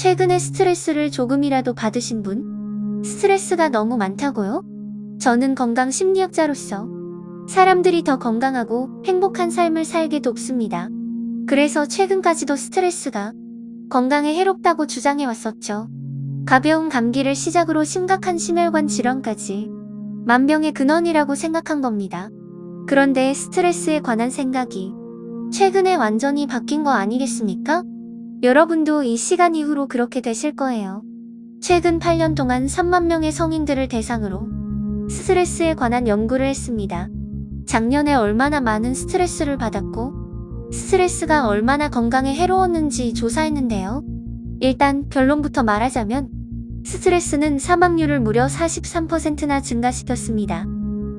최근에 스트레스를 조금이라도 받으신 분? 스트레스가 너무 많다고요? 저는 건강 심리학자로서 사람들이 더 건강하고 행복한 삶을 살게 돕습니다. 그래서 최근까지도 스트레스가 건강에 해롭다고 주장해 왔었죠. 가벼운 감기를 시작으로 심각한 심혈관 질환까지 만병의 근원이라고 생각한 겁니다. 그런데 스트레스에 관한 생각이 최근에 완전히 바뀐 거 아니겠습니까? 여러분도 이 시간 이후로 그렇게 되실 거예요. 최근 8년 동안 3만 명의 성인들을 대상으로 스트레스에 관한 연구를 했습니다. 작년에 얼마나 많은 스트레스를 받았고 스트레스가 얼마나 건강에 해로웠는지 조사했는데요. 일단 결론부터 말하자면 스트레스는 사망률을 무려 43%나 증가시켰습니다.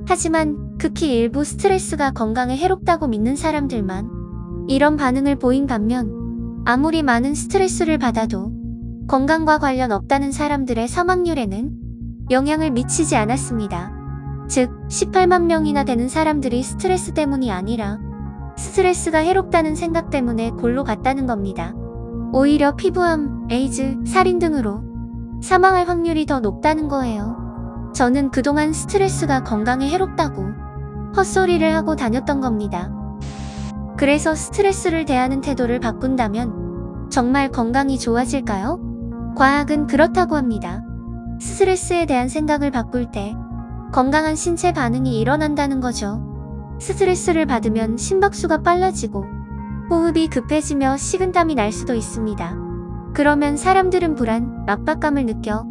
하지만 극히 일부 스트레스가 건강에 해롭다고 믿는 사람들만 이런 반응을 보인 반면 아무리 많은 스트레스를 받아도 건강과 관련 없다는 사람들의 사망률에는 영향을 미치지 않았습니다. 즉 18만 명이나 되는 사람들이 스트레스 때문이 아니라 스트레스가 해롭다는 생각 때문에 골로 갔다는 겁니다. 오히려 피부암, 에이즈, 살인 등으로 사망할 확률이 더 높다는 거예요. 저는 그동안 스트레스가 건강에 해롭다고 헛소리를 하고 다녔던 겁니다. 그래서 스트레스를 대하는 태도를 바꾼다면 정말 건강이 좋아질까요? 과학은 그렇다고 합니다. 스트레스에 대한 생각을 바꿀 때 건강한 신체 반응이 일어난다는 거죠. 스트레스를 받으면 심박수가 빨라지고 호흡이 급해지며 식은땀이 날 수도 있습니다. 그러면 사람들은 불안, 압박감을 느껴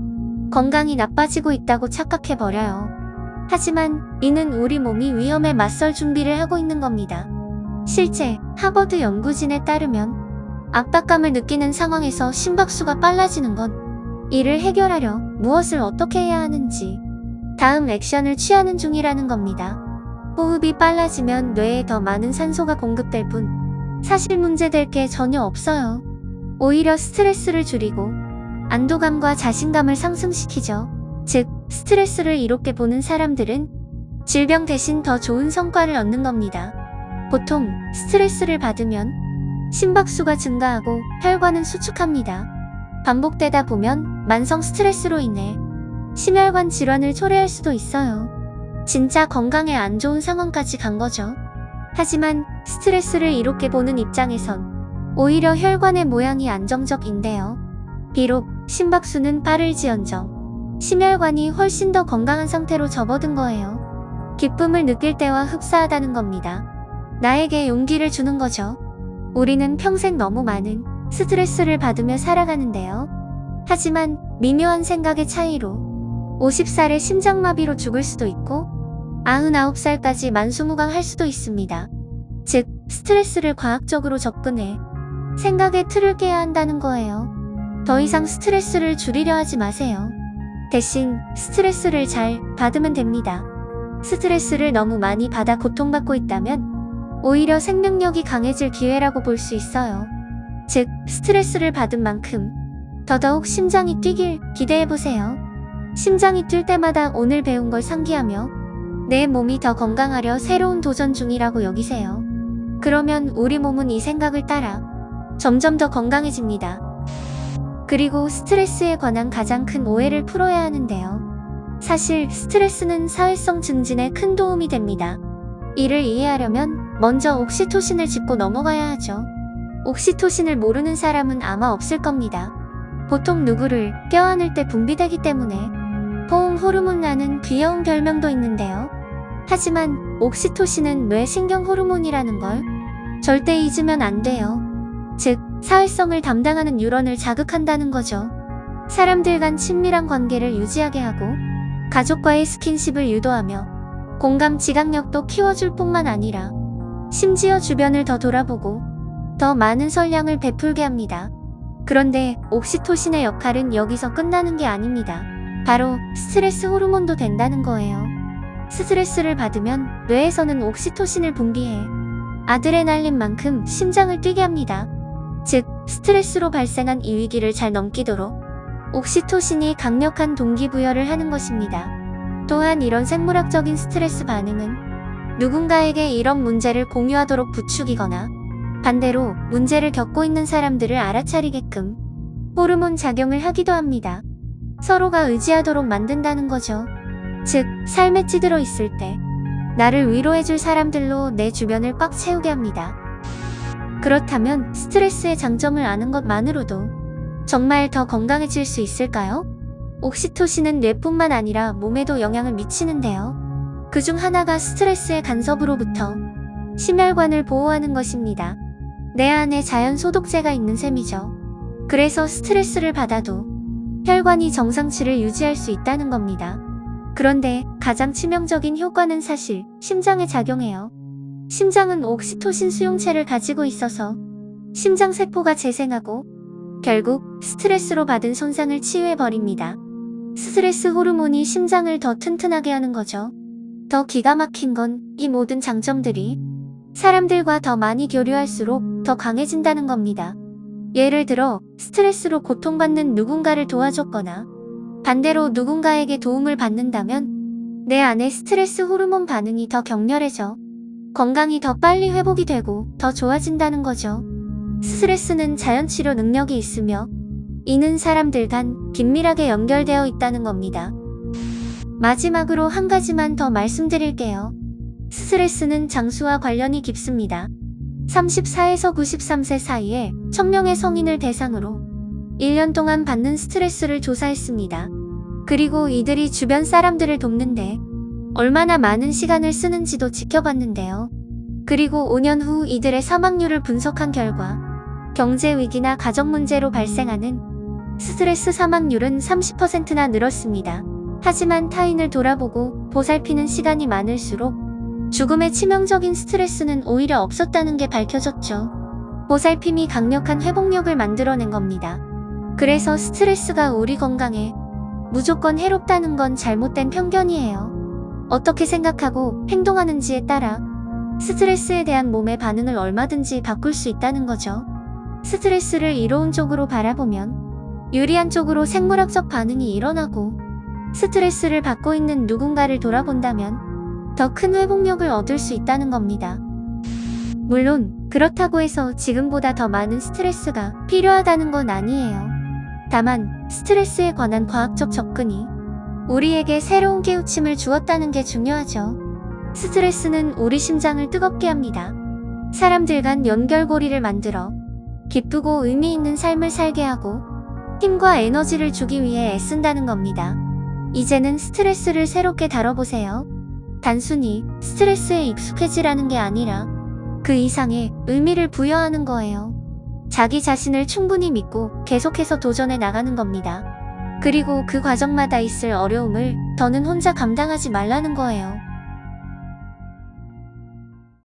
건강이 나빠지고 있다고 착각해버려요. 하지만 이는 우리 몸이 위험에 맞설 준비를 하고 있는 겁니다. 실제 하버드 연구진에 따르면 압박감을 느끼는 상황에서 심박수가 빨라지는 건 이를 해결하려 무엇을 어떻게 해야 하는지 다음 액션을 취하는 중이라는 겁니다. 호흡이 빨라지면 뇌에 더 많은 산소가 공급될 뿐 사실 문제될 게 전혀 없어요. 오히려 스트레스를 줄이고 안도감과 자신감을 상승시키죠. 즉, 스트레스를 이롭게 보는 사람들은 질병 대신 더 좋은 성과를 얻는 겁니다. 보통 스트레스를 받으면 심박수가 증가하고 혈관은 수축합니다. 반복되다 보면 만성 스트레스로 인해 심혈관 질환을 초래할 수도 있어요. 진짜 건강에 안 좋은 상황까지 간 거죠. 하지만 스트레스를 이롭게 보는 입장에선 오히려 혈관의 모양이 안정적인데요. 비록 심박수는 빠를지언정 심혈관이 훨씬 더 건강한 상태로 접어든 거예요. 기쁨을 느낄 때와 흡사하다는 겁니다. 나에게 용기를 주는 거죠. 우리는 평생 너무 많은 스트레스를 받으며 살아가는데요. 하지만 미묘한 생각의 차이로 50살에 심장마비로 죽을 수도 있고 99살까지 만수무강할 수도 있습니다. 즉, 스트레스를 과학적으로 접근해 생각의 틀을 깨야 한다는 거예요. 더 이상 스트레스를 줄이려 하지 마세요. 대신 스트레스를 잘 받으면 됩니다. 스트레스를 너무 많이 받아 고통받고 있다면 오히려 생명력이 강해질 기회라고 볼 수 있어요. 즉, 스트레스를 받은 만큼 더더욱 심장이 뛰길 기대해보세요. 심장이 뛸 때마다 오늘 배운 걸 상기하며 내 몸이 더 건강하려 새로운 도전 중이라고 여기세요. 그러면 우리 몸은 이 생각을 따라 점점 더 건강해집니다. 그리고 스트레스에 관한 가장 큰 오해를 풀어야 하는데요. 사실 스트레스는 사회성 증진에 큰 도움이 됩니다. 이를 이해하려면 먼저 옥시토신을 짚고 넘어가야 하죠. 옥시토신을 모르는 사람은 아마 없을 겁니다. 보통 누구를 껴안을 때 분비되기 때문에 포옹 호르몬이라는 귀여운 별명도 있는데요. 하지만 옥시토신은 뇌신경 호르몬이라는 걸 절대 잊으면 안 돼요. 즉, 사회성을 담당하는 뉴런을 자극한다는 거죠. 사람들 간 친밀한 관계를 유지하게 하고 가족과의 스킨십을 유도하며 공감 지각력도 키워줄 뿐만 아니라 심지어 주변을 더 돌아보고 더 많은 선량을 베풀게 합니다. 그런데 옥시토신의 역할은 여기서 끝나는 게 아닙니다. 바로 스트레스 호르몬도 된다는 거예요. 스트레스를 받으면 뇌에서는 옥시토신을 분비해 아드레날린만큼 심장을 뛰게 합니다. 즉, 스트레스로 발생한 이 위기를 잘 넘기도록 옥시토신이 강력한 동기부여를 하는 것입니다. 또한 이런 생물학적인 스트레스 반응은 누군가에게 이런 문제를 공유하도록 부추기거나 반대로 문제를 겪고 있는 사람들을 알아차리게끔 호르몬 작용을 하기도 합니다. 서로가 의지하도록 만든다는 거죠. 즉, 삶에 찌들어 있을 때 나를 위로해줄 사람들로 내 주변을 꽉 채우게 합니다. 그렇다면 스트레스의 장점을 아는 것만으로도 정말 더 건강해질 수 있을까요? 옥시토신은 뇌뿐만 아니라 몸에도 영향을 미치는데요. 그중 하나가 스트레스의 간섭으로부터 심혈관을 보호하는 것입니다. 내 안에 자연 소독제가 있는 셈이죠. 그래서 스트레스를 받아도 혈관이 정상치를 유지할 수 있다는 겁니다. 그런데 가장 치명적인 효과는 사실 심장에 작용해요. 심장은 옥시토신 수용체를 가지고 있어서 심장세포가 재생하고 결국 스트레스로 받은 손상을 치유해버립니다. 스트레스 호르몬이 심장을 더 튼튼하게 하는 거죠. 더 기가 막힌 건 이 모든 장점들이 사람들과 더 많이 교류할수록 더 강해진다는 겁니다. 예를 들어 스트레스로 고통받는 누군가를 도와줬거나 반대로 누군가에게 도움을 받는다면 내 안의 스트레스 호르몬 반응이 더 격렬해져 건강이 더 빨리 회복이 되고 더 좋아진다는 거죠. 스트레스는 자연치료 능력이 있으며 이는 사람들 간 긴밀하게 연결되어 있다는 겁니다. 마지막으로 한 가지만 더 말씀드릴게요. 스트레스는 장수와 관련이 깊습니다. 34에서 93세 사이에 1000명의 성인을 대상으로 1년 동안 받는 스트레스를 조사했습니다. 그리고 이들이 주변 사람들을 돕는데 얼마나 많은 시간을 쓰는지도 지켜봤는데요. 그리고 5년 후 이들의 사망률을 분석한 결과 경제 위기나 가정 문제로 발생하는 스트레스 사망률은 30%나 늘었습니다. 하지만 타인을 돌아보고 보살피는 시간이 많을수록 죽음의 치명적인 스트레스는 오히려 없었다는 게 밝혀졌죠. 보살핌이 강력한 회복력을 만들어낸 겁니다. 그래서 스트레스가 우리 건강에 무조건 해롭다는 건 잘못된 편견이에요. 어떻게 생각하고 행동하는지에 따라 스트레스에 대한 몸의 반응을 얼마든지 바꿀 수 있다는 거죠. 스트레스를 이로운 쪽으로 바라보면 유리한 쪽으로 생물학적 반응이 일어나고 스트레스를 받고 있는 누군가를 돌아본다면 더 큰 회복력을 얻을 수 있다는 겁니다. 물론 그렇다고 해서 지금보다 더 많은 스트레스가 필요하다는 건 아니에요. 다만 스트레스에 관한 과학적 접근이 우리에게 새로운 깨우침을 주었다는 게 중요하죠. 스트레스는 우리 심장을 뜨겁게 합니다. 사람들 간 연결고리를 만들어 기쁘고 의미 있는 삶을 살게 하고 힘과 에너지를 주기 위해 애쓴다는 겁니다. 이제는 스트레스를 새롭게 다뤄보세요. 단순히 스트레스에 익숙해지라는 게 아니라 그 이상의 의미를 부여하는 거예요. 자기 자신을 충분히 믿고 계속해서 도전해 나가는 겁니다. 그리고 그 과정마다 있을 어려움을 더는 혼자 감당하지 말라는 거예요.